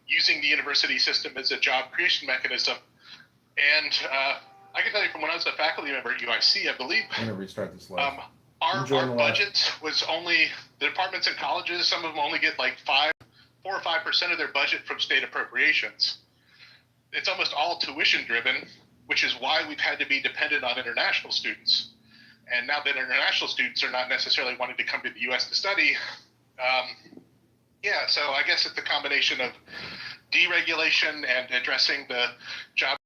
using the university system as a job creation mechanism. And I can tell you from when I was a faculty member at UIC, I believe. I'm going to restart this live. Our budget was only, the departments and colleges, some of them only get like 4 or 5% of their budget from state appropriations. It's almost all tuition driven, which is why we've had to be dependent on international students. And now that international students are not necessarily wanting to come to the U.S. to study, so I guess it's a combination of deregulation and addressing the job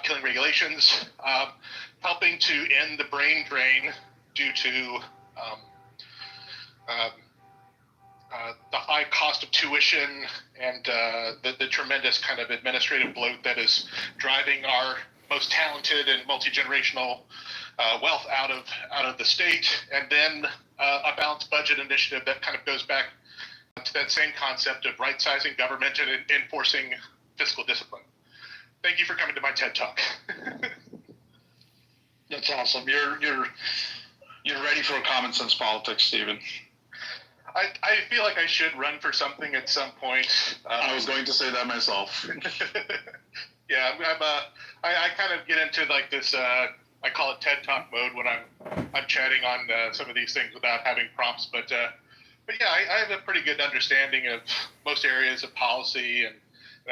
killing regulations, helping to end the brain drain due to the high cost of tuition and the tremendous kind of administrative bloat that is driving our most talented and multi-generational wealth out of the state, and then a balanced budget initiative that kind of goes back to that same concept of right-sizing government and enforcing fiscal discipline. Thank you for coming to my TED Talk. That's awesome. You're ready for common sense politics, Stephen. I feel like I should run for something at some point. I was going to say that myself. Yeah, I kind of get into like this. I call it TED Talk mode when I'm chatting on some of these things without having prompts. But yeah, I have a pretty good understanding of most areas of policy and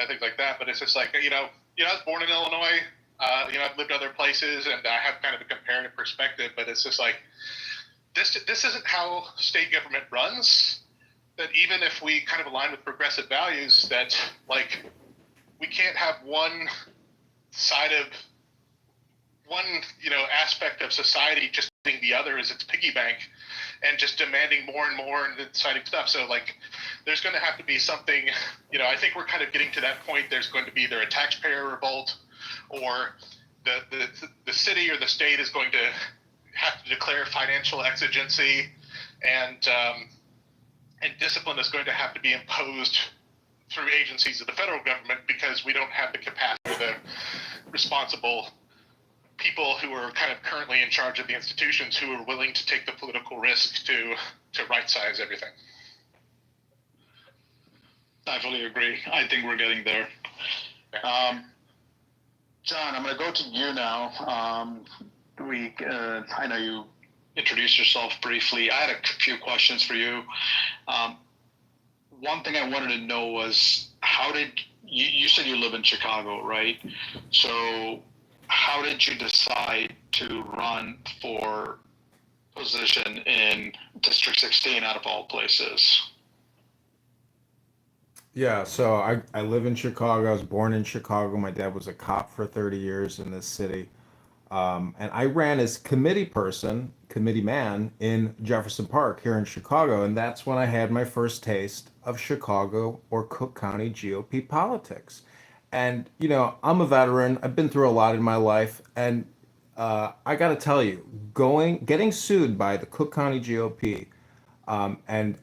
things like that. But it's just like I was born in Illinois. I've lived other places, and I have kind of a comparative perspective. But it's just like this isn't how state government runs. That even if we kind of align with progressive values, that like we can't have one side of one aspect of society just being the other as its piggy bank and just demanding more and more and deciding stuff. So like there's going to have to be something, I think we're kind of getting to that point. There's going to be either a taxpayer revolt or the city or the state is going to have to declare financial exigency, and discipline is going to have to be imposed through agencies of the federal government because we don't have the capacity or the responsible people who are kind of currently in charge of the institutions who are willing to take the political risk to right-size everything. I fully agree. I think we're getting there. John, I'm going to go to you now. I know you introduced yourself briefly. I had a few questions for you. One thing I wanted to know was how did you said you live in Chicago, right? So how did you decide to run for position in District 16 out of all places? Yeah, so I live in Chicago. I was born in Chicago. My dad was a cop for 30 years in this city. And I ran as committee man in Jefferson Park here in Chicago. And that's when I had my first taste of Chicago or Cook County GOP politics. And, I'm a veteran. I've been through a lot in my life. And I got to tell you, getting sued by the Cook County GOP and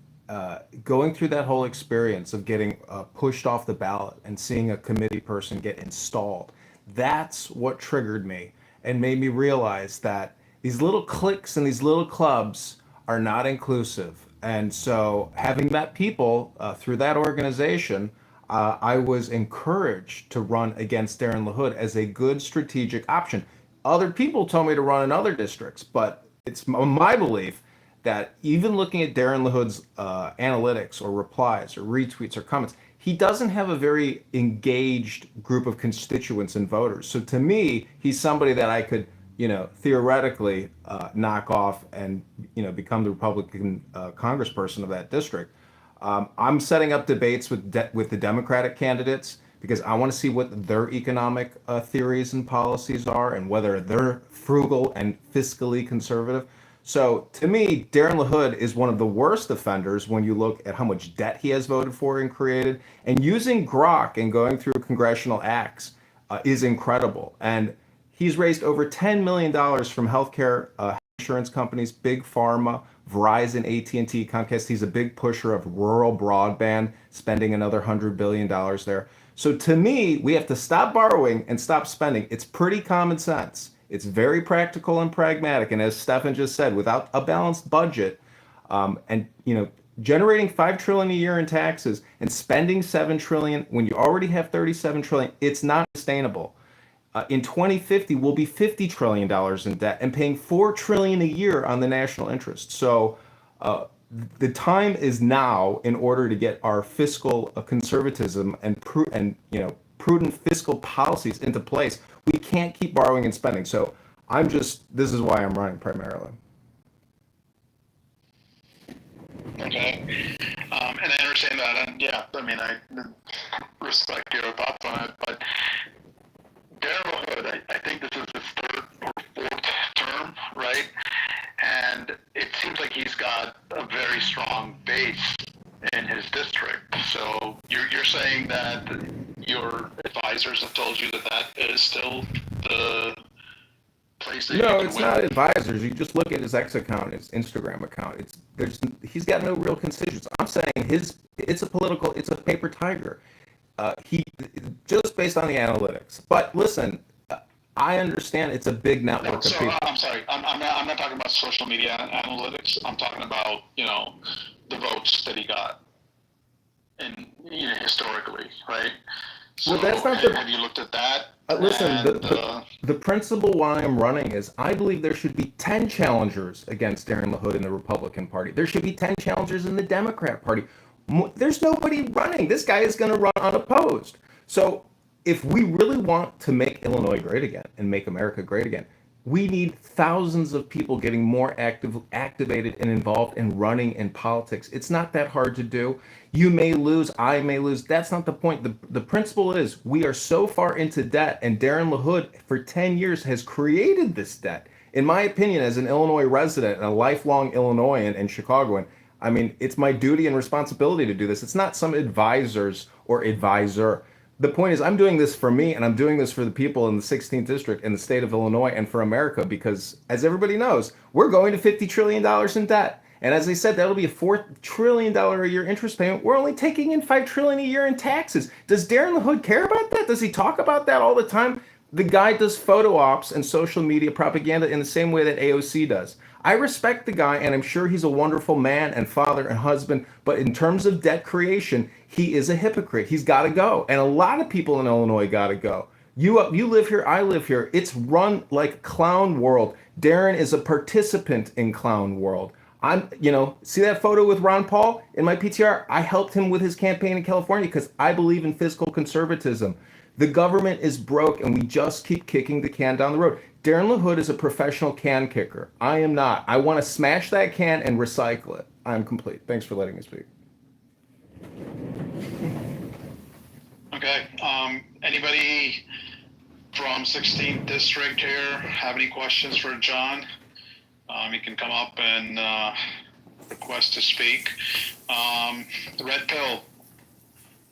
going through that whole experience of getting pushed off the ballot and seeing a committee person get installed, that's what triggered me and made me realize that these little cliques and these little clubs are not inclusive. And so having met people through that organization, I was encouraged to run against Darren LaHood as a good strategic option. Other people told me to run in other districts, but it's my belief that even looking at Darren LaHood's analytics or replies or retweets or comments, he doesn't have a very engaged group of constituents and voters. So to me, he's somebody that I could, theoretically knock off and, become the Republican congressperson of that district. I'm setting up debates with the Democratic candidates because I want to see what their economic theories and policies are and whether they're frugal and fiscally conservative. So to me, Darren LaHood is one of the worst offenders when you look at how much debt he has voted for and created. And using Grok and going through congressional acts is incredible. And he's raised over $10 million from healthcare insurance companies, big pharma, Verizon, AT&T, Comcast. He's a big pusher of rural broadband, spending another $100 billion there. So to me, we have to stop borrowing and stop spending. It's pretty common sense. It's very practical and pragmatic. And as Stefan just said, without a balanced budget and, generating 5 trillion a year in taxes and spending 7 trillion when you already have 37 trillion, it's not sustainable. In 2050, we'll be $50 trillion in debt and paying 4 trillion a year on the national interest. So uh, the time is now in order to get our fiscal conservatism and prudent fiscal policies into place. We can't keep borrowing and spending. So this is why I'm running primarily. Okay. And I understand that. And yeah, I mean, I respect your thoughts on it. But Darrell Hood, I think this is his third or fourth term, right? And it seems like he's got a very strong base in his district. So you're saying that your advisors have told you that that is still the place that No, you can it's win? not advisors. You just look at his X account, his Instagram account. He's got no real constituents. I'm saying it's a paper tiger. He just based on the analytics. But listen, I understand it's a big No, network of so people. I'm sorry. I'm not talking about social media analytics. I'm talking about, the votes that he got in, historically, right? So Well, that's not the have you looked at that? listen. And The principle why I'm running is I believe there should be 10 challengers against Darren LaHood in the Republican Party. There should be 10 challengers in the Democrat Party. There's nobody running. This guy is going to run unopposed. So if we really want to make Illinois great again and make America great again, we need thousands of people getting more activated and involved in running in politics. It's not that hard to do. You may lose, I may lose. That's not the point. The principle is we are so far into debt, and Darren LaHood for 10 years has created this debt. In my opinion, as an Illinois resident and a lifelong Illinoisan and Chicagoan, I mean, it's my duty and responsibility to do this. It's not some advisors or advisor. The point is, I'm doing this for me, and I'm doing this for the people in the 16th district in the state of Illinois and for America because, as everybody knows, we're going to $50 trillion in debt. And as I said, that'll be a $4 trillion a year interest payment. We're only taking in $5 trillion a year in taxes. Does Darren LaHood care about that? Does he talk about that all the time? The guy does photo ops and social media propaganda in the same way that AOC does. I respect the guy, and I'm sure he's a wonderful man and father and husband, but in terms of debt creation, he is a hypocrite. He's got to go. And a lot of people in Illinois got to go. You live here, I live here. It's run like clown world. Darren is a participant in clown world. See that photo with Ron Paul in my PTR? I helped him with his campaign in California because I believe in fiscal conservatism. The government is broke and we just keep kicking the can down the road. Darren LaHood is a professional can kicker. I am not. I want to smash that can and recycle it. I'm complete. Thanks for letting me speak. okay. Anybody from 16th district here have any questions for John? You can come up and request to speak. The red pill.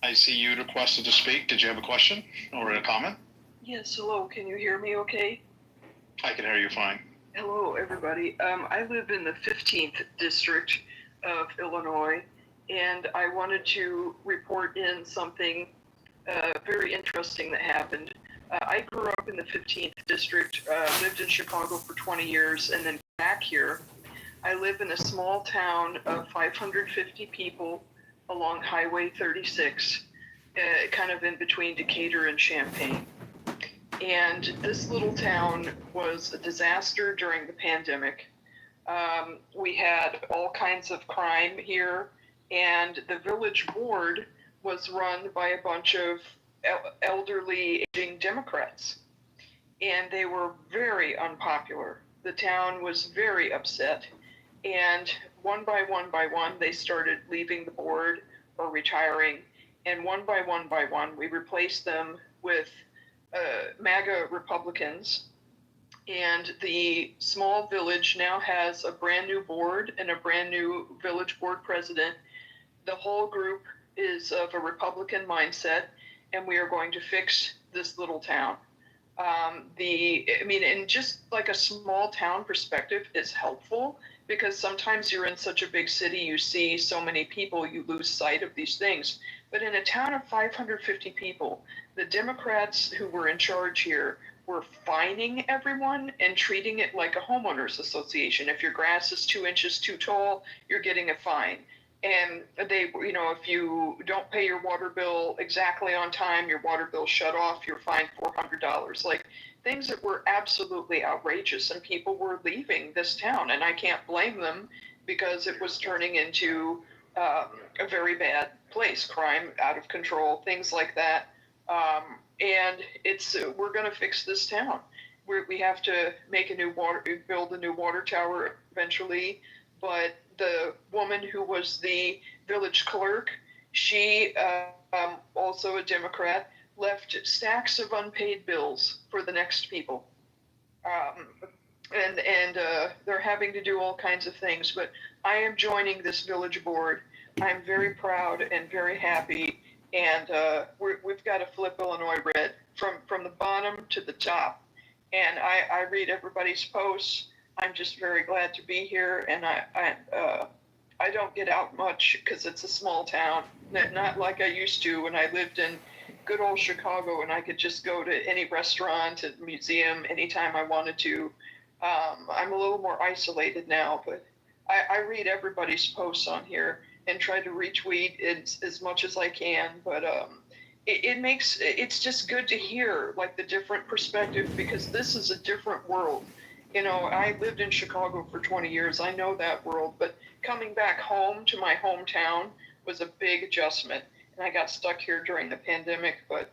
I see you requested to speak. Did you have a question or a comment? Yes, hello. Can you hear me okay? I can hear you fine. Hello, everybody. I live in the 15th district of Illinois, and I wanted to report in something very interesting that happened. I grew up in the 15th district, lived in Chicago for 20 years, and then back here. I live in a small town of 550 people along Highway 36, kind of in between Decatur and Champaign. And this little town was a disaster during the pandemic. We had all kinds of crime here, and the village board was run by a bunch of elderly, aging Democrats. And they were very unpopular. The town was very upset. And one by one, they started leaving the board or retiring. And one by one, we replaced them with MAGA Republicans. And the small village now has a brand new board and a brand new village board president. The whole group is of a Republican mindset, and we are going to fix this little town. And just like a small town perspective is helpful, because sometimes you're in such a big city, you see so many people, you lose sight of these things. But in a town of 550 people, the Democrats who were in charge here were fining everyone and treating it like a homeowners association. If your grass is 2 inches too tall, you're getting a fine. and they, if you don't pay your water bill exactly on time, your water bill shut off, you're fined $400. Like things that were absolutely outrageous, and people were leaving this town, and I can't blame them because it was turning into a very bad place, crime out of control, things like that. And we're going to fix this town. We have to build a new water tower eventually. But the woman who was the village clerk, she, also a Democrat, left stacks of unpaid bills for the next people. And they're having to do all kinds of things. But I am joining this village board. I'm very proud and very happy. And we've got to flip Illinois red from the bottom to the top. And I read everybody's posts. I'm just very glad to be here, and I don't get out much because it's a small town, not like I used to when I lived in good old Chicago, and I could just go to any restaurant and museum anytime I wanted to. I'm a little more isolated now, but I read everybody's posts on here and try to retweet as much as I can, but it's just good to hear like the different perspective, because this is a different world. I lived in Chicago for 20 years. I know that world, but coming back home to my hometown was a big adjustment, and I got stuck here during the pandemic. But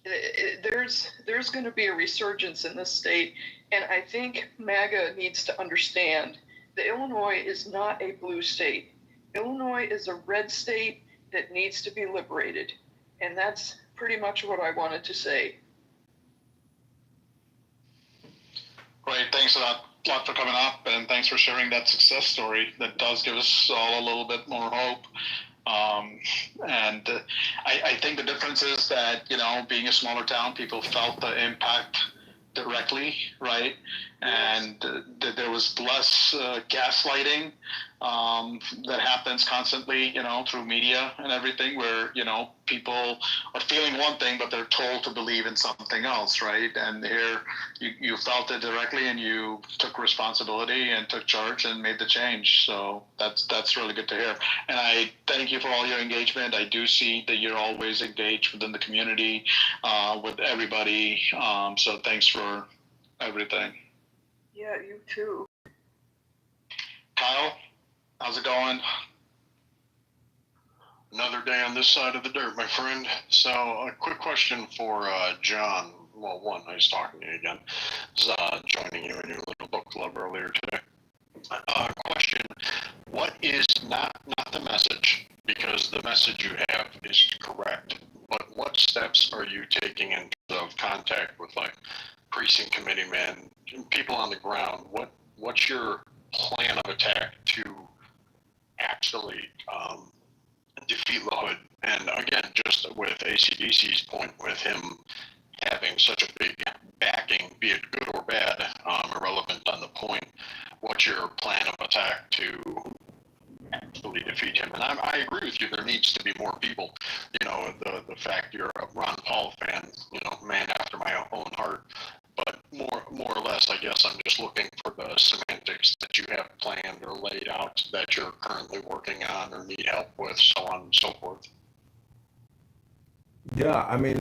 there's going to be a resurgence in this state, and I think MAGA needs to understand that Illinois is not a blue state. Illinois is a red state that needs to be liberated, and that's pretty much what I wanted to say. Great, thanks a lot for coming up, and thanks for sharing that success story. That does give us all a little bit more hope. And I think the difference is that, being a smaller town, people felt the impact directly, right? And there was less gaslighting that happens constantly, through media and everything, where, people are feeling one thing, but they're told to believe in something else, right? And here you felt it directly, and you took responsibility and took charge and made the change. So that's really good to hear. And I thank you for all your engagement. I do see that you're always engaged within the community, with everybody. So thanks for everything. Yeah, you too. Kyle, how's it going? Another day on this side of the dirt, my friend. So, a quick question for John. Well, one, nice talking to you again. Joining you in your little book club earlier today. Question: what is not the message? Because the message you have is correct. But what steps are you taking in terms of contact with like precinct committeemen, people on the ground? What's your plan of attack to actually defeat the hood? And again, just with ACDC's point, with him having such a big backing, be it good or bad, irrelevant on the point, what's your plan of attack to actually defeat him? And I agree with you, there needs to be more people. The fact you're a Ron Paul fan, man after my own heart. But more or less, I guess I'm just looking for the semantics that you have planned or laid out that you're currently working on or need help with, so on and so forth. Yeah, I mean,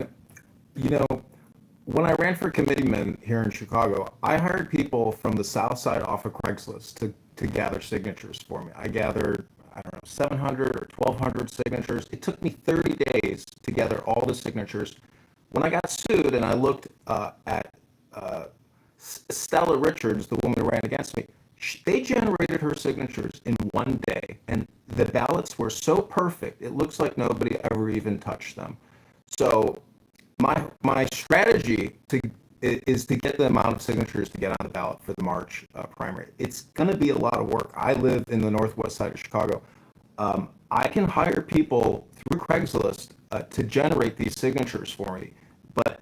when I ran for committeeman here in Chicago, I hired people from the South Side off of Craigslist to gather signatures for me. I gathered, 700 or 1,200 signatures. It took me 30 days to gather all the signatures. When I got sued and I looked at Stella Richards, the woman who ran against me, they generated her signatures in one day, and the ballots were so perfect, it looks like nobody ever even touched them. So my strategy is to get the amount of signatures to get on the ballot for the March primary. It's going to be a lot of work. I live in the northwest side of Chicago. I can hire people through Craigslist to generate these signatures for me, but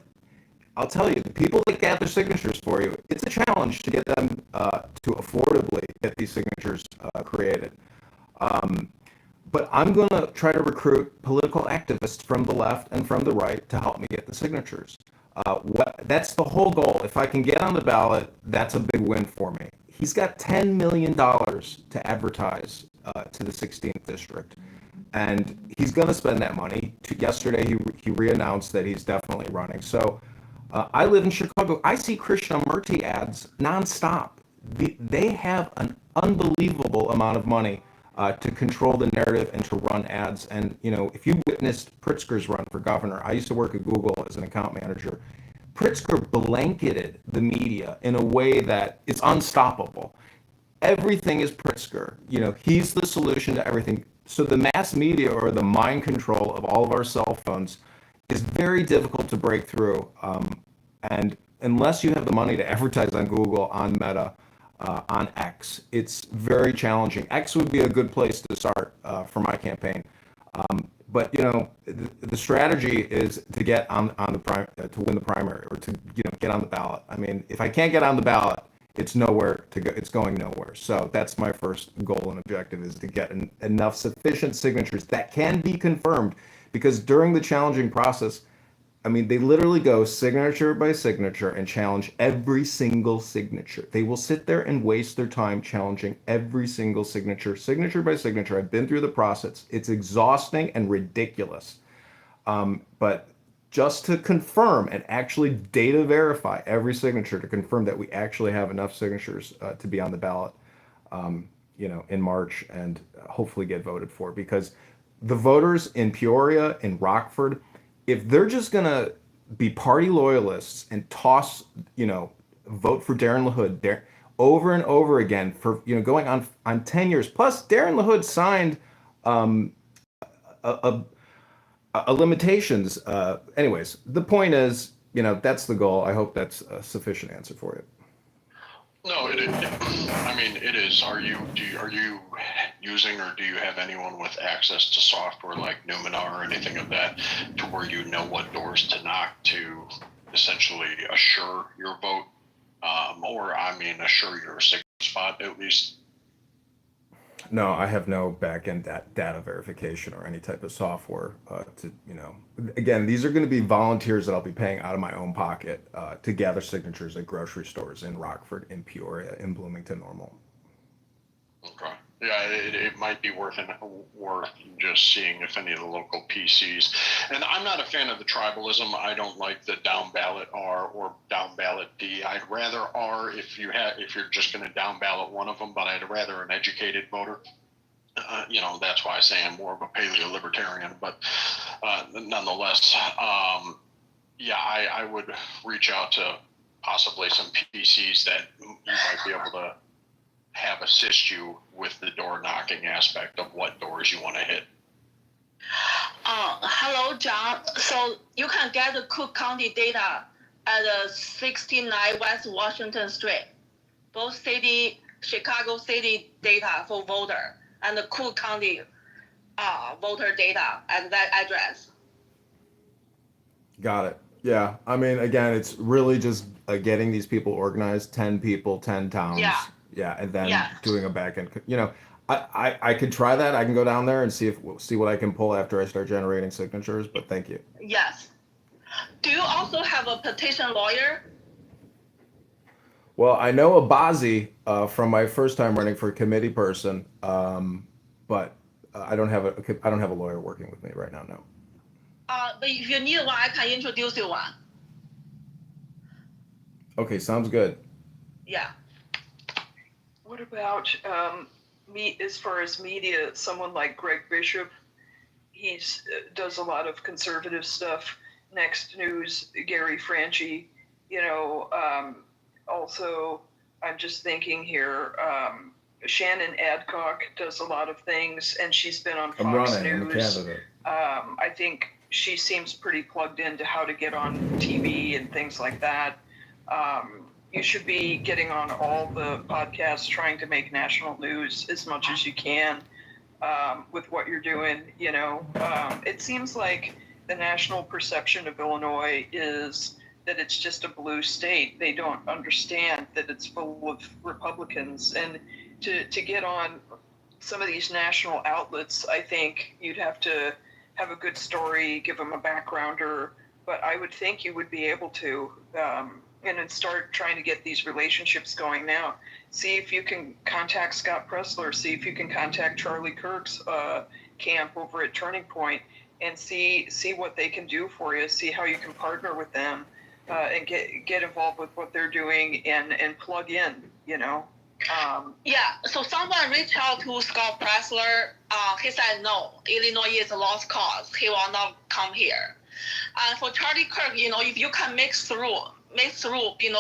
I'll tell you, the people that gather signatures for you, it's a challenge to get them to affordably get these signatures created. But I'm going to try to recruit political activists from the left and from the right to help me get the signatures. That's the whole goal. If I can get on the ballot, that's a big win for me. He's got $10 million to advertise to the 16th district, and he's going to spend that money. Yesterday, he re-announced that he's definitely running. So I live in Chicago. I see Krishnamurti ads nonstop. They have an unbelievable amount of money to control the narrative and to run ads. And if you witnessed Pritzker's run for governor, I used to work at Google as an account manager. Pritzker blanketed the media in a way that is unstoppable. Everything is Pritzker. He's the solution to everything. So the mass media, or the mind control of all of our cell phones, is very difficult to break through. And unless you have the money to advertise on Google, on Meta, on X, it's very challenging. X would be a good place to start for my campaign. But the strategy is to get on the to win the primary, or to get on the ballot. I mean, if I can't get on the ballot, it's nowhere to go. It's going nowhere. So that's my first goal and objective, is to get enough sufficient signatures that can be confirmed. Because during the challenging process, I mean, they literally go signature by signature and challenge every single signature. They will sit there and waste their time challenging every single signature, signature by signature. I've been through the process. It's exhausting and ridiculous. But just to confirm and actually data verify every signature, to confirm that we actually have enough signatures to be on the ballot, in March, and hopefully get voted for. Because the voters in Peoria, in Rockford, if they're just gonna be party loyalists and toss, vote for Darren LaHood over and over again for going on 10 years. Plus, Darren LaHood signed a limitations. Anyways, the point is, that's the goal. I hope that's a sufficient answer for you. No, I mean, it is. Are you using, or do you have anyone with access to software like Numenar or anything of that, to where you know what doors to knock to essentially assure your vote, or assure your signature spot at least? No, I have no back-end data verification or any type of software again, these are going to be volunteers that I'll be paying out of my own pocket to gather signatures at grocery stores in Rockford, in Peoria, in Bloomington Normal. Okay. Yeah, it might be worth just seeing if any of the local PCs. And I'm not a fan of the tribalism. I don't like the down ballot R or down ballot D. I'd rather R if you're just going to down ballot one of them, but I'd rather an educated voter. That's why I say I'm more of a paleo libertarian. But nonetheless, I would reach out to possibly some PCs that you might be able to have assist you with the door knocking aspect of what doors you want to hit. Hello, John. So you can get the Cook County data at 69 West Washington Street. Both Chicago City data for voter, and the Cook County voter data at that address. Got it. Yeah. I mean, again, it's really just getting these people organized, 10 people, 10 towns. Yeah, and then doing a back end. I could try that. I can go down there and see what I can pull after I start generating signatures. But thank you. Yes. Do you also have a petition lawyer? Well, I know Abazi from my first time running for committee person, but I don't have a lawyer working with me right now. No. But if you need one, I can introduce you one. Okay, sounds good. Yeah. What about as far as media? Someone like Greg Bishop, he's does a lot of conservative stuff. Next News, Gary Franchi. Also, I'm just thinking here. Shannon Adcock does a lot of things, and she's been on Fox News. I'm a candidate. I think she seems pretty plugged into how to get on TV and things like that. You should be getting on all the podcasts, trying to make national news as much as you can with what you're doing. It seems like the national perception of Illinois is that it's just a blue state. They don't understand that it's full of Republicans. And to get on some of these national outlets, I think you'd have to have a good story, give them a backgrounder. But I would think you would be able to. and start trying to get these relationships going now. See if you can contact Scott Pressler. See if you can contact Charlie Kirk's camp over at Turning Point, and see what they can do for you. See how you can partner with them, and get involved with what they're doing, and plug in. Yeah. So someone reached out to Scott Pressler. He said no. Illinois is a lost cause. He will not come here. And for Charlie Kirk, if you can mix through,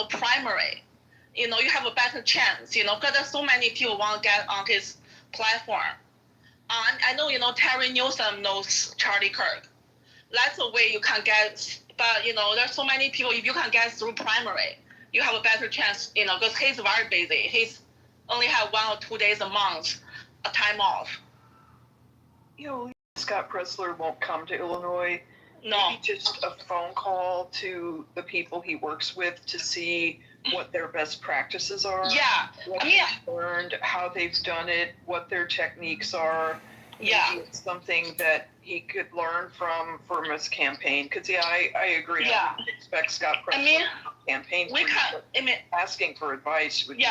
primary, you have a better chance, because there's so many people want to get on his platform. And I know, Terry Newsom knows Charlie Kirk. That's the way you can get, but, there's so many people, if you can get through primary, you have a better chance, because he's very busy. He's only have 1 or 2 days a month, a time off. Scott Pressler won't come to Illinois. No. Maybe just a phone call to the people he works with to see what their best practices are. Yeah. What they've learned, how they've done it, what their techniques are. Yeah. Maybe it's something that he could learn from his campaign. Because, I agree. Yeah. I would expect Scott Pressler to campaign for you, asking for advice would be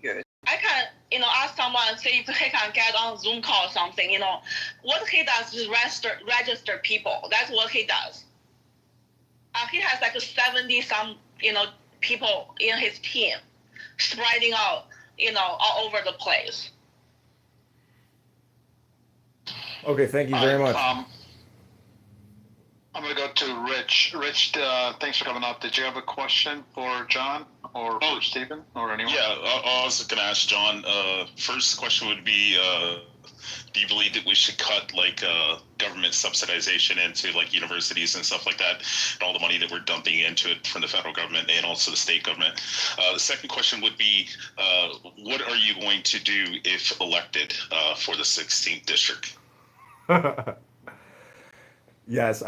good. I can, ask someone, see if he can get on Zoom call or something, What he does is register people. That's what he does. He has like 70 some, people in his team spreading out, all over the place. Okay, thank you very much. I'm going to go to Rich. Rich, thanks for coming up. Did you have a question for John or for Stephen or anyone? Yeah, I was going to ask John. First question would be, do you believe that we should cut government subsidization into universities and stuff like that, and all the money that we're dumping into it from the federal government and also the state government? The second question would be, what are you going to do if elected for the 16th district? Yes,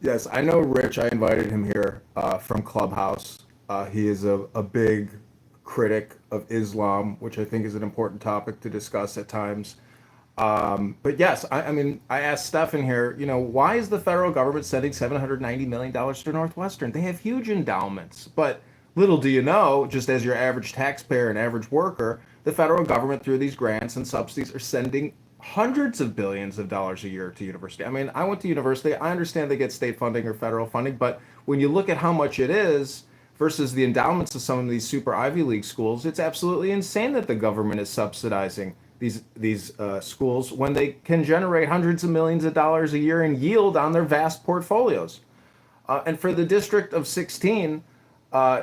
Yes, I know Rich. I invited him here from Clubhouse. He is a big critic of Islam, which I think is an important topic to discuss at times. But yes, I mean, I asked Stefan here, why is the federal government sending $790 million to Northwestern? They have huge endowments, but little do you know, just as your average taxpayer and average worker, the federal government through these grants and subsidies are sending hundreds of billions of dollars a year to university. I mean, I went to university. I understand they get state funding or federal funding, but when you look at how much it is versus the endowments of some of these super Ivy League schools, it's absolutely insane that the government is subsidizing these schools when they can generate hundreds of millions of dollars a year in yield on their vast portfolios. And for the District of 16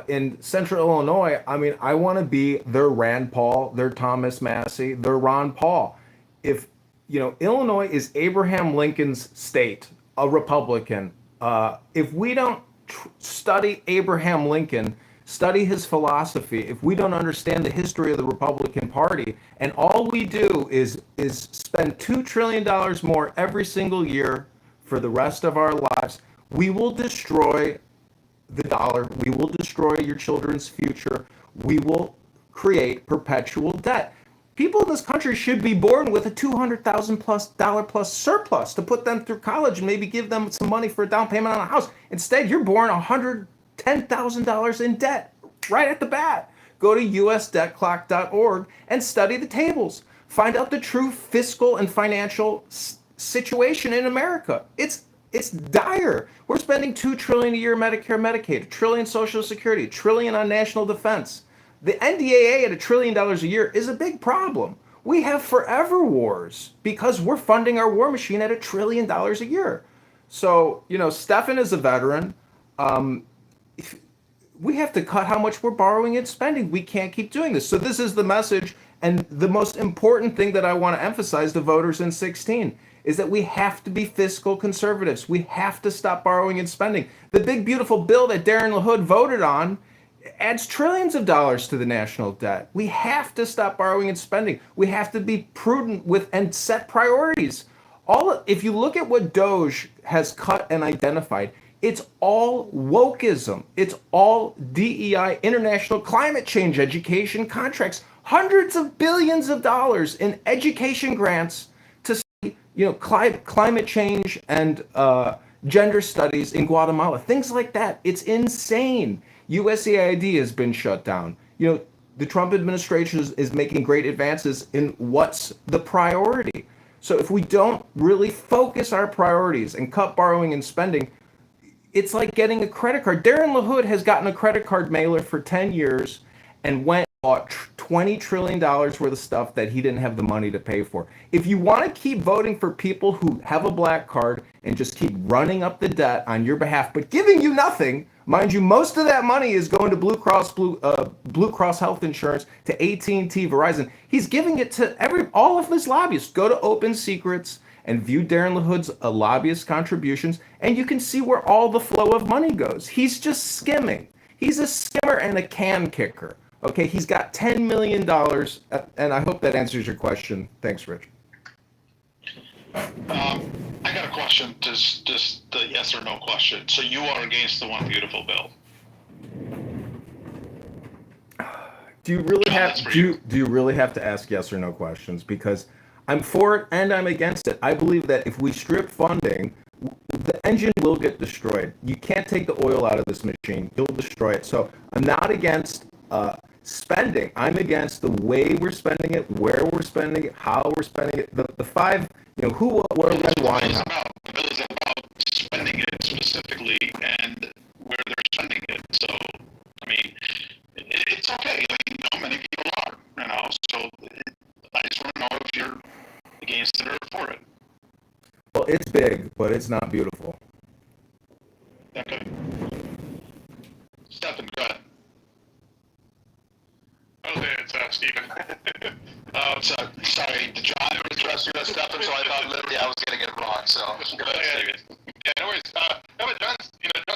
in Central Illinois, I mean, I want to be their Rand Paul, their Thomas Massey, their Ron Paul. If Illinois is Abraham Lincoln's state, a Republican, if we don't study Abraham Lincoln, study his philosophy, if we don't understand the history of the Republican Party, and all we do is spend $2 trillion more every single year for the rest of our lives, we will destroy the dollar. We will destroy your children's future. We will create perpetual debt. People in this country should be born with a $200,000 plus surplus to put them through college and maybe give them some money for a down payment on a house. Instead, you're born $110,000 in debt right at the bat. Go to usdebtclock.org and study the tables. Find out the true fiscal and financial situation in America. It's dire. We're spending $2 trillion a year Medicare, Medicaid, $1 trillion Social Security, $1 trillion on national defense. The NDAA at $1 trillion a year is a big problem. We have forever wars because we're funding our war machine at $1 trillion a year. So, Stefan is a veteran. We have to cut how much we're borrowing and spending. We can't keep doing this. So this is the message. And the most important thing that I want to emphasize to voters in 16 is that we have to be fiscal conservatives. We have to stop borrowing and spending. The big, beautiful bill that Darren LaHood voted on adds trillions of dollars to the national debt. We have to stop borrowing and spending. We have to be prudent with and set priorities. If you look at what DOGE has cut and identified, it's all wokeism. It's all DEI, international climate change education contracts, hundreds of billions of dollars in education grants to climate change and gender studies in Guatemala, things like that. It's insane. USAID has been shut down. The Trump administration is making great advances in what's the priority. So if we don't really focus our priorities and cut borrowing and spending, it's like getting a credit card. Darren LaHood has gotten a credit card mailer for 10 years and went and bought $20 trillion worth of stuff that he didn't have the money to pay for. If you want to keep voting for people who have a black card and just keep running up the debt on your behalf, but giving you nothing, mind you, most of that money is going to Blue Cross Health Insurance, to AT&T, Verizon. He's giving it to all of his lobbyists. Go to Open Secrets and view Darren LaHood's lobbyist contributions, and you can see where all the flow of money goes. He's just skimming. He's a skimmer and a can kicker. Okay, he's got $10 million, and I hope that answers your question. Thanks, Rich. I got a question, just the yes or no question. So you are against the One Beautiful bill? Do you really have to ask yes or no questions? Because I'm for it and I'm against it. I believe that if we strip funding, the engine will get destroyed. You can't take the oil out of this machine. You'll destroy it. So I'm not against spending. I'm against the way we're spending it, where we're spending it, how we're spending it. The five, who, what, where, when, why, and how. The bill is about spending it specifically and where they're spending it. So, I mean, it's okay. Many people are, so I just want to know if you're against it or for it. Well, it's big, but it's not beautiful. Okay. Stephen, go ahead. Okay, it's Stephen. Sorry, John addressed you as Stephen, so I thought literally I was getting it wrong. So go ahead, Stephen. Yeah, no worries. No, but John's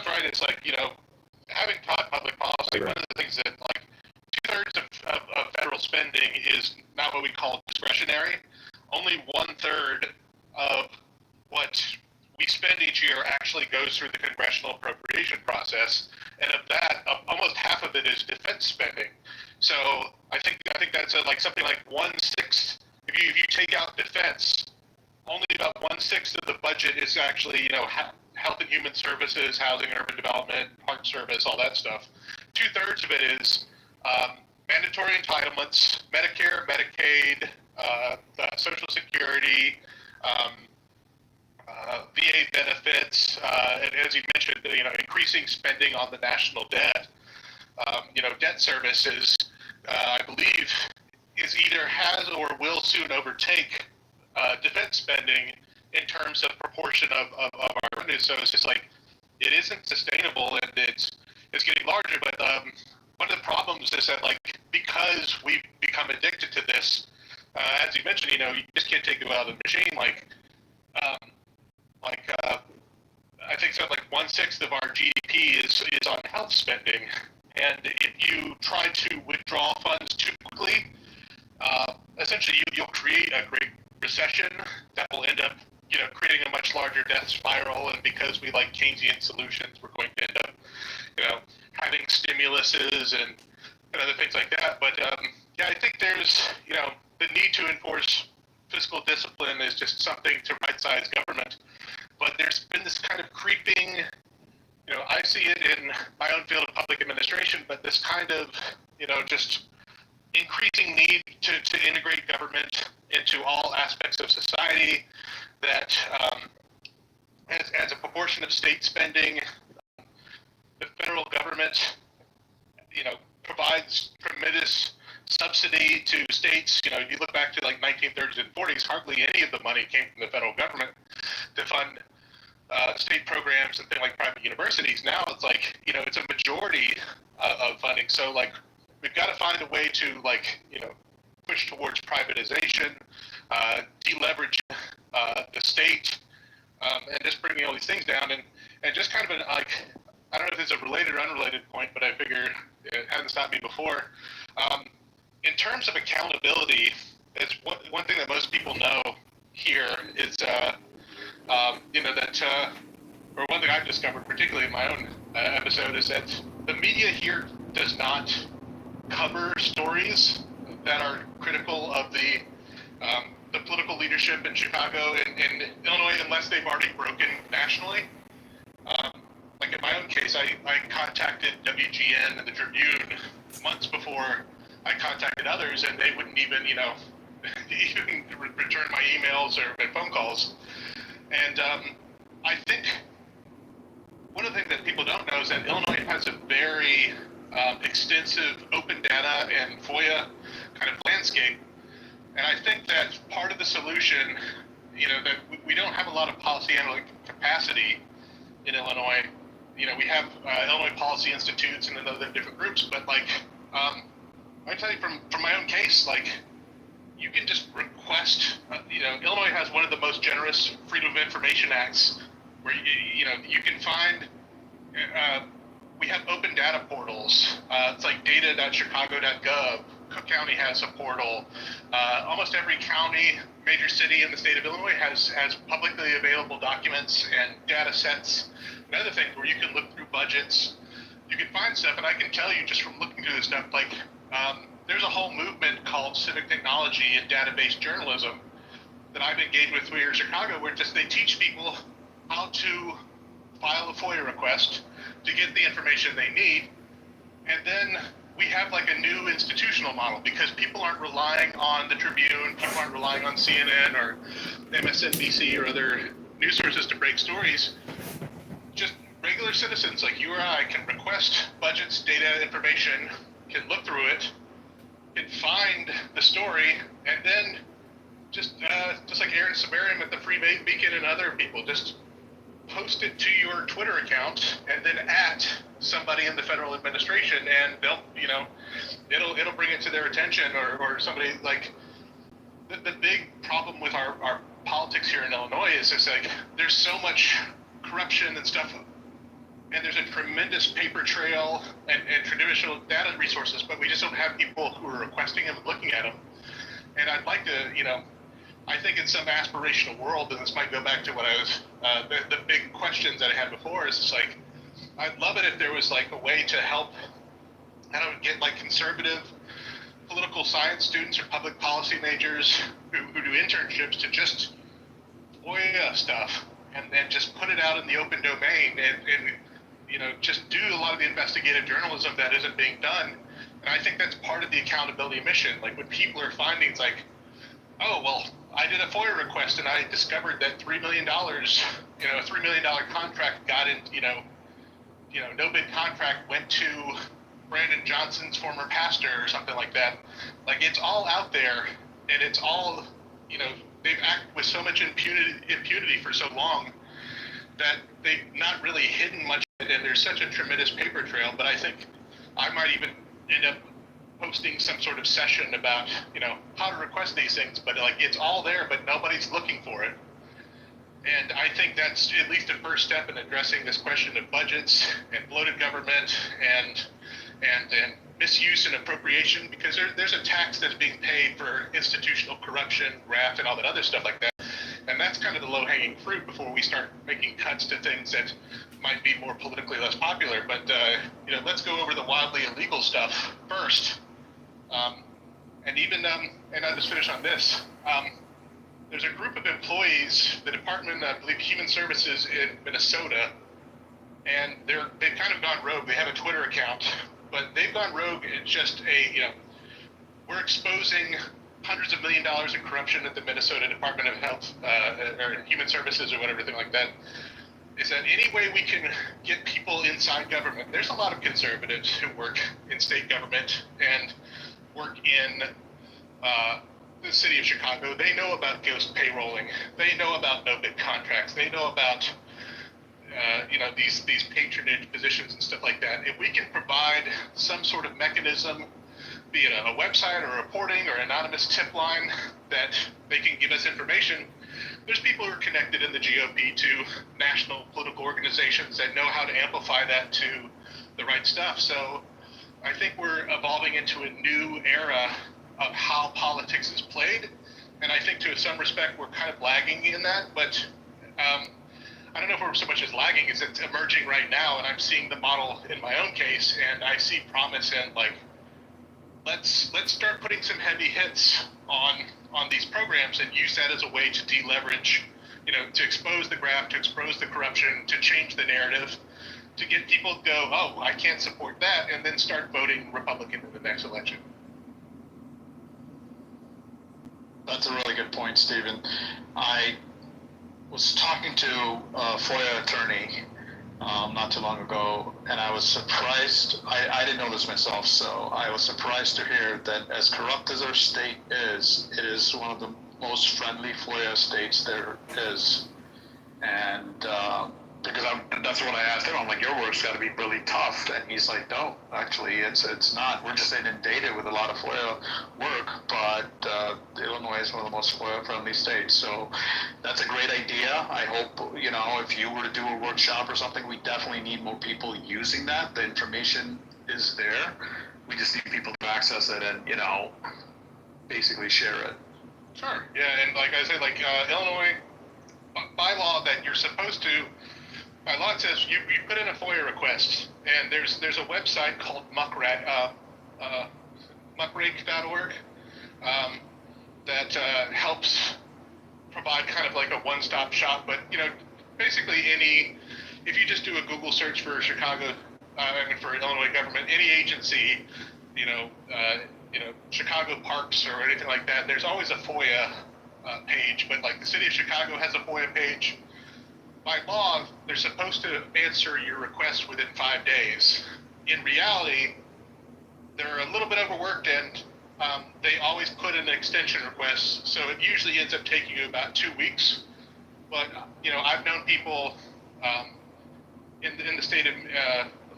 right. It's like, having taught public policy, one of the things that, like, 2/3 of federal spending is not what we call discretionary. Only 1/3 of what we spend each year actually goes through the congressional appropriation process, and of that, almost half of it is defense spending. So I think that's something like 1/6. If you take out defense, only about 1/6 of the budget is actually health and human services, housing, urban development, park service, all that stuff. 2/3 of it is mandatory entitlements, Medicare, Medicaid, Social Security, VA benefits, and as you mentioned, increasing spending on the national debt. Debt service I believe, is either has or will soon overtake defense spending in terms of proportion of our revenue. So it's just like, it isn't sustainable, and it's getting larger. But one of the problems is that, like, because we've become addicted to this, as you mentioned, you just can't take it out of the machine. I think so. Like 1/6 of our GDP is on health spending, and if you try to withdraw funds too quickly, essentially you'll create a great recession that will end up, creating a much larger death spiral. And because we like Keynesian solutions, we're going to end up, having stimuluses and other things like that. But I think there's, the need to enforce fiscal discipline is just something to right-size government. But there's been this kind of creeping, I see it in my own field of public administration, but this kind of, just increasing need to integrate government into all aspects of society, that as a proportion of state spending, the federal government, provides tremendous subsidy to states. If you look back to like 1930s and 40s, hardly any of the money came from the federal government to fund state programs and things like private universities. Now it's like, it's a majority of funding. So like, we've got to find a way to push towards privatization, deleverage the state, and just bringing all these things down. And just kind of I don't know if it's a related or unrelated point, but I figure it hasn't stopped me before. In terms of accountability, it's one thing that most people know here is, that, or one thing I've discovered, particularly in my own episode, is that the media here does not cover stories that are critical of the political leadership in Chicago and Illinois, unless they've already broken nationally. my own case, I contacted WGN and the Tribune months before I contacted others, and they wouldn't even, even return my emails or my phone calls. And I think one of the things that people don't know is that Illinois has a very extensive open data and FOIA kind of landscape. And I think that part of the solution, that we don't have a lot of policy analytic capacity in Illinois. We have Illinois Policy Institutes and other different groups, but I tell you from my own case, you can just request. Illinois has one of the most generous Freedom of Information Acts, where you can find. We have open data portals. It's like data.chicago.gov. Cook County has a portal. Almost every county, major city in the state of Illinois has publicly available documents and data sets and other things where you can look through budgets. You can find stuff, and I can tell you just from looking through this stuff, there's a whole movement called civic technology and database journalism that I've engaged with here in Chicago, where they teach people how to file a FOIA request to get the information they need. And then we have a new institutional model, because people aren't relying on the Tribune, people aren't relying on CNN or MSNBC or other news sources to break stories. Just regular citizens like you or I can request budgets, data, information, can look through it, can find the story, and then just like Aaron Sabarium at the Free Beacon and other people, just post it to your Twitter account and then at somebody in the federal administration, and they'll, it'll bring it to their attention, or somebody the big problem with our politics here in Illinois is there's so much corruption and stuff, and there's a tremendous paper trail and traditional data resources, but we just don't have people who are requesting them and looking at them. And I'd like to, I think in some aspirational world, and this might go back to what I was, the big questions that I had before, is I'd love it if there was a way to help, get conservative political science students or public policy majors who do internships to just FOIA stuff and just put it out in the open domain and just do a lot of the investigative journalism that isn't being done. And I think that's part of the accountability mission. When people are finding, it's oh, well, I did a FOIA request and I discovered that $3 million, a $3 million contract got in, no bid contract went to Brandon Johnson's former pastor or something like that. It's all out there, and it's all, they've acted with so much impunity for so long that they've not really hidden much of it, and there's such a tremendous paper trail. But I think I might even end up posting some sort of session about, how to request these things, but it's all there, but nobody's looking for it. And I think that's at least a first step in addressing this question of budgets and bloated government and misuse and appropriation, because there's a tax that's being paid for institutional corruption, graft, and all that other stuff like that. And that's kind of the low-hanging fruit before we start making cuts to things that might be more politically less popular. But let's go over the wildly illegal stuff first. And even and I'll just finish on this. There's a group of employees, the Department of, I believe, Human Services in Minnesota, and they've kind of gone rogue. They have a Twitter account, but they've gone rogue. It's just we're exposing hundreds of $1 million in corruption at the Minnesota Department of Health or Human Services or whatever, thing like that. Is that any way we can get people inside government? There's a lot of conservatives who work in state government and work in the city of Chicago. They know about ghost payrolling. They know about no-bid contracts. They know about these patronage positions and stuff like that. If we can provide some sort of mechanism, be it a website or reporting or anonymous tip line, that they can give us information. There's people who are connected in the GOP to national political organizations that know how to amplify that to the right stuff. So I think we're evolving into a new era of how politics is played. And I think to some respect, we're kind of lagging in that, but I don't know if we're so much as lagging as it's emerging right now. And I'm seeing the model in my own case, and I see promise in let's start putting some heavy hits on these programs and use that as a way to deleverage, to expose the graft, to expose the corruption, to change the narrative. to get people to go, oh, I can't support that, and then start voting Republican in the next election. That's a really good point, Stephen. I was talking to a FOIA attorney not too long ago, and I was surprised. I didn't know this myself, so I was surprised to hear that as corrupt as our state is, it is one of the most friendly FOIA states there is. And because that's what I asked him. I'm like, your work's got to be really tough, and he's like, no, actually, it's not. We're just inundated with a lot of FOIA work, but Illinois is one of the most FOIA-friendly states. So that's a great idea. I hope, if you were to do a workshop or something, we definitely need more people using that. The information is there. We just need people to access it and, basically share it. Sure. Yeah, and like I said, Illinois, by law, that you're supposed to. By law, it says you put in a FOIA request, and there's a website called muckrake.org that helps provide kind of like a one-stop shop. But basically if you just do a Google search for for Illinois government, any agency, Chicago Parks or anything like that, there's always a FOIA page. But like the city of Chicago has a FOIA page. By law, they're supposed to answer your request within 5 days. In reality, they're a little bit overworked, and they always put in an extension request, so it usually ends up taking you about 2 weeks. But I've known people in the state of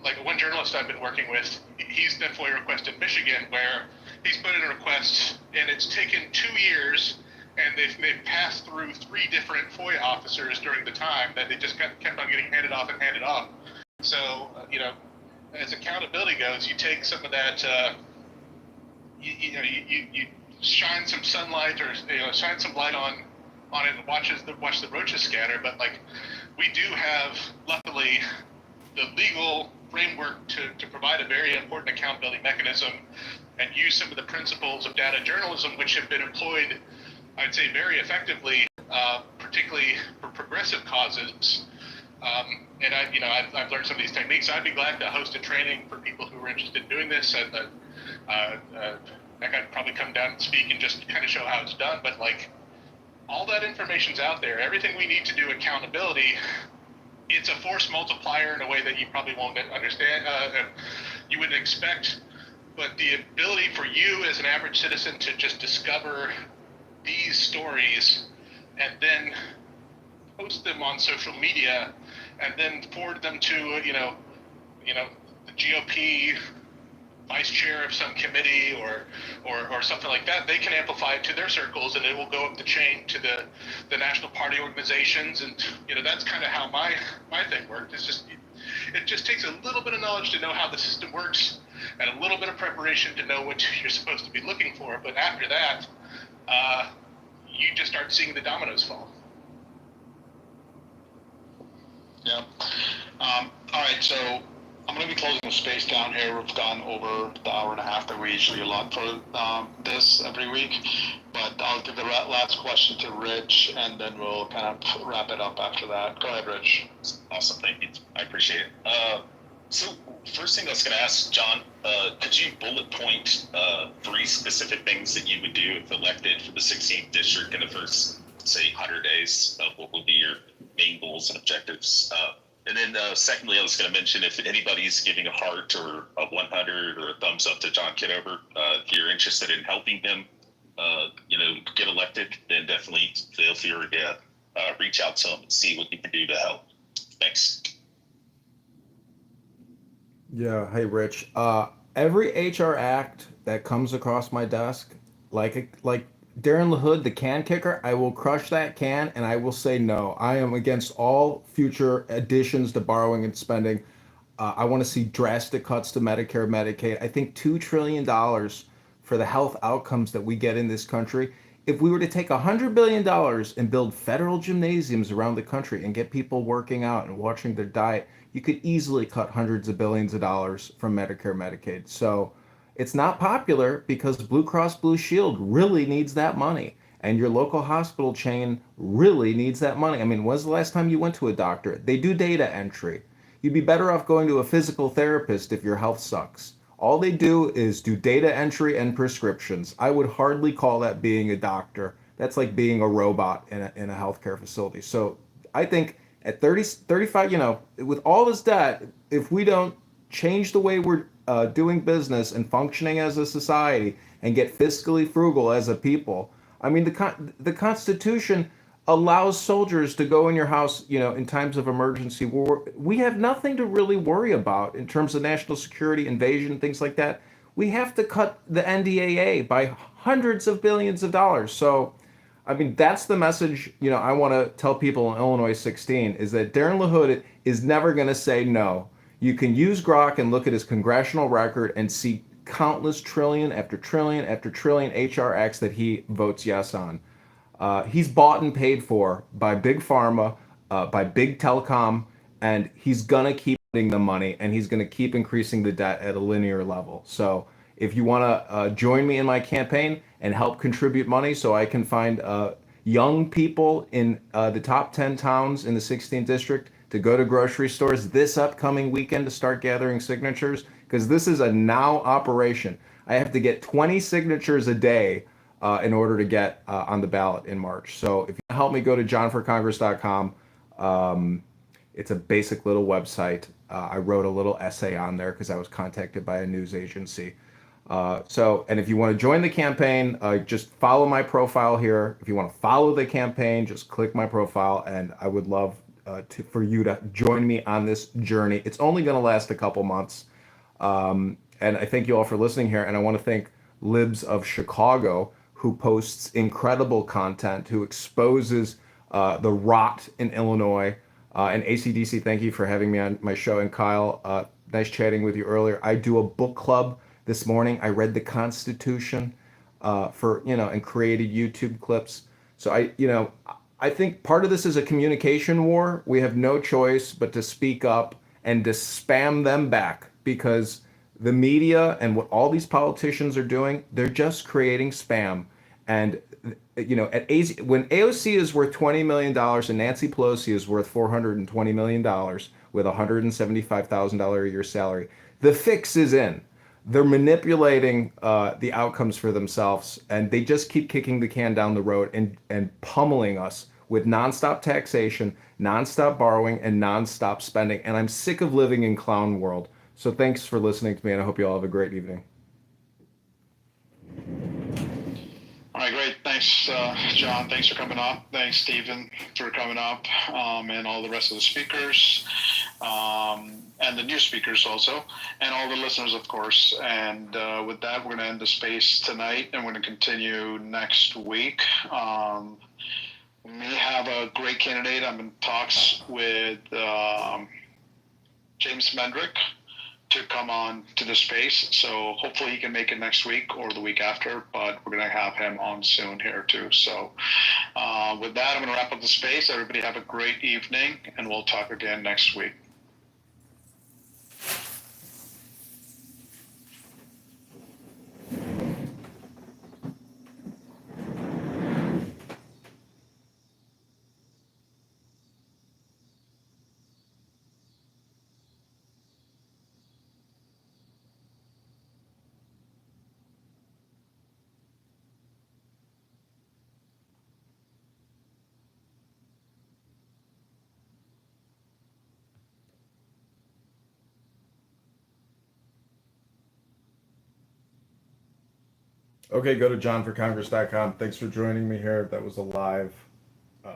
like one journalist I've been working with. He's done FOIA request in Michigan, where he's put in a request, and it's taken 2 years. And they've passed through 3 different FOIA officers during the time that they just kept on getting handed off and handed off. So, as accountability goes, you take some of that, you shine some sunlight or shine some light on it and watch the roaches scatter. But we do have, luckily, the legal framework to provide a very important accountability mechanism and use some of the principles of data journalism, which have been employed, I'd say, very effectively, particularly for progressive causes. And I've learned some of these techniques. I'd be glad to host a training for people who are interested in doing this. I'd probably come down and speak and just kind of show how it's done. But all that information's out there. Everything we need to do accountability, it's a force multiplier in a way that you probably won't understand. You wouldn't expect. But the ability for you as an average citizen to just discover these stories and then post them on social media and then forward them to the GOP vice chair of some committee or something like that. They can amplify it to their circles, and it will go up the chain to the national party organizations. And that's kind of how my thing worked. It just takes a little bit of knowledge to know how the system works and a little bit of preparation to know what you're supposed to be looking for. But after that, you just start seeing the dominoes fall. Yeah. All right, so I'm going to be closing the space down here. We've gone over the hour and a half that we usually allot for this every week. But I'll give the last question to Rich, and then we'll kind of wrap it up after that. Go ahead, Rich. Awesome, thank you. I appreciate it. So first thing I was going to ask, John, could you bullet point 3 specific things that you would do if elected for the 16th district in the first, say, 100 days? What would be your main goals and objectives? And then secondly, I was going to mention, if anybody's giving a heart or a 100 or a thumbs up to John Kitover, if you're interested in helping him, get elected, then definitely feel free to reach out to him and see what you can do to help. Thanks. Yeah, hey Rich. Every HR act that comes across my desk, like Darren LaHood, the can kicker, I will crush that can and I will say no. I am against all future additions to borrowing and spending. I want to see drastic cuts to Medicare, Medicaid. I think $2 trillion for the health outcomes that we get in this country. If we were to take $100 billion and build federal gymnasiums around the country and get people working out and watching their diet, you could easily cut hundreds of billions of dollars from Medicare, Medicaid. So it's not popular because Blue Cross Blue Shield really needs that money. And your local hospital chain really needs that money. I mean, when's the last time you went to a doctor? They do data entry. You'd be better off going to a physical therapist if your health sucks. All they do is do data entry and prescriptions. I would hardly call that being a doctor. That's like being a robot in a healthcare facility. So I think at 30, 35, with all this debt, if we don't change the way we're doing business and functioning as a society and get fiscally frugal as a people, I mean, the Constitution allows soldiers to go in your house, in times of emergency. We have nothing to really worry about in terms of national security, invasion, things like that. We have to cut the NDAA by hundreds of billions of dollars. So, I mean, that's the message, I want to tell people in Illinois 16 is that Darren LaHood is never going to say no. You can use Grok and look at his congressional record and see countless trillion after trillion after trillion HR acts that he votes yes on. He's bought and paid for by big pharma, by big telecom, and he's gonna keep getting the money, and he's gonna keep increasing the debt at a linear level. So if you want to join me in my campaign and help contribute money, so I can find young people in the top 10 towns in the 16th district to go to grocery stores this upcoming weekend to start gathering signatures, because this is a now operation. I have to get 20 signatures a day in order to get on the ballot in March. So if you help me, go to johnforcongress.com. It's a basic little website. I wrote a little essay on there because I was contacted by a news agency. And if you want to join the campaign, just follow my profile here. If you want to follow the campaign, just click my profile, and I would love for you to join me on this journey. It's only going to last a couple months. And I thank you all for listening here. And I want to thank Libs of Chicago, who posts incredible content, who exposes the rot in Illinois. And ACDC, thank you for having me on my show. And Kyle, nice chatting with you earlier. I do a book club this morning. I read the Constitution and created YouTube clips. So I think part of this is a communication war. We have no choice but to speak up and to spam them back, because the media and what all these politicians are doing, they're just creating spam. And when AOC is worth $20 million and Nancy Pelosi is worth $420 million with a $175,000 a year salary, the fix is in. They're manipulating the outcomes for themselves, and they just keep kicking the can down the road and pummeling us with nonstop taxation, nonstop borrowing, and nonstop spending. And I'm sick of living in clown world. So thanks for listening to me, and I hope you all have a great evening. All right, great. Thanks, John. Thanks for coming up. Thanks, Stephen, for coming up, and all the rest of the speakers, and the new speakers also, and all the listeners, of course. And with that, we're going to end the space tonight, and we're going to continue next week. We may have a great candidate. I'm in talks with James Mendrick to come on to the space. So hopefully he can make it next week or the week after, but we're going to have him on soon here too. So with that, I'm going to wrap up the space. Everybody have a great evening, and we'll talk again next week. Okay, go to johnforcongress.com. Thanks for joining me here. That was a live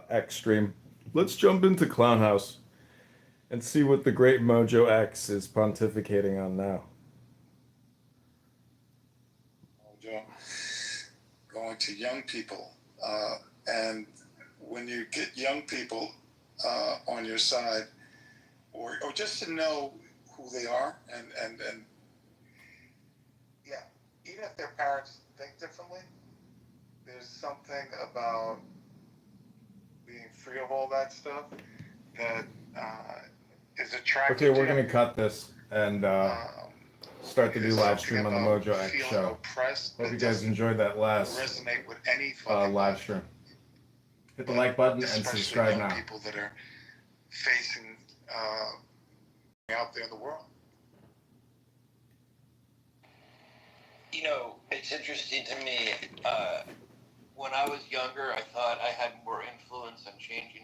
X stream. Let's jump into Clown House and see what the great Mojo X is pontificating on now. Mojo, going to young people. And when you get young people on your side, or just to know who they are, and yeah, even if their parents think differently, there's something about being free of all that stuff that is attractive. Okay, we're going to cut this and start the new live stream on the Mojo X show. Hope you guys enjoyed that last resonate with any live stream. Hit the like button and subscribe now. People that are facing out there in the world. You know, it's interesting to me. When I was younger, I thought I had more influence on changing the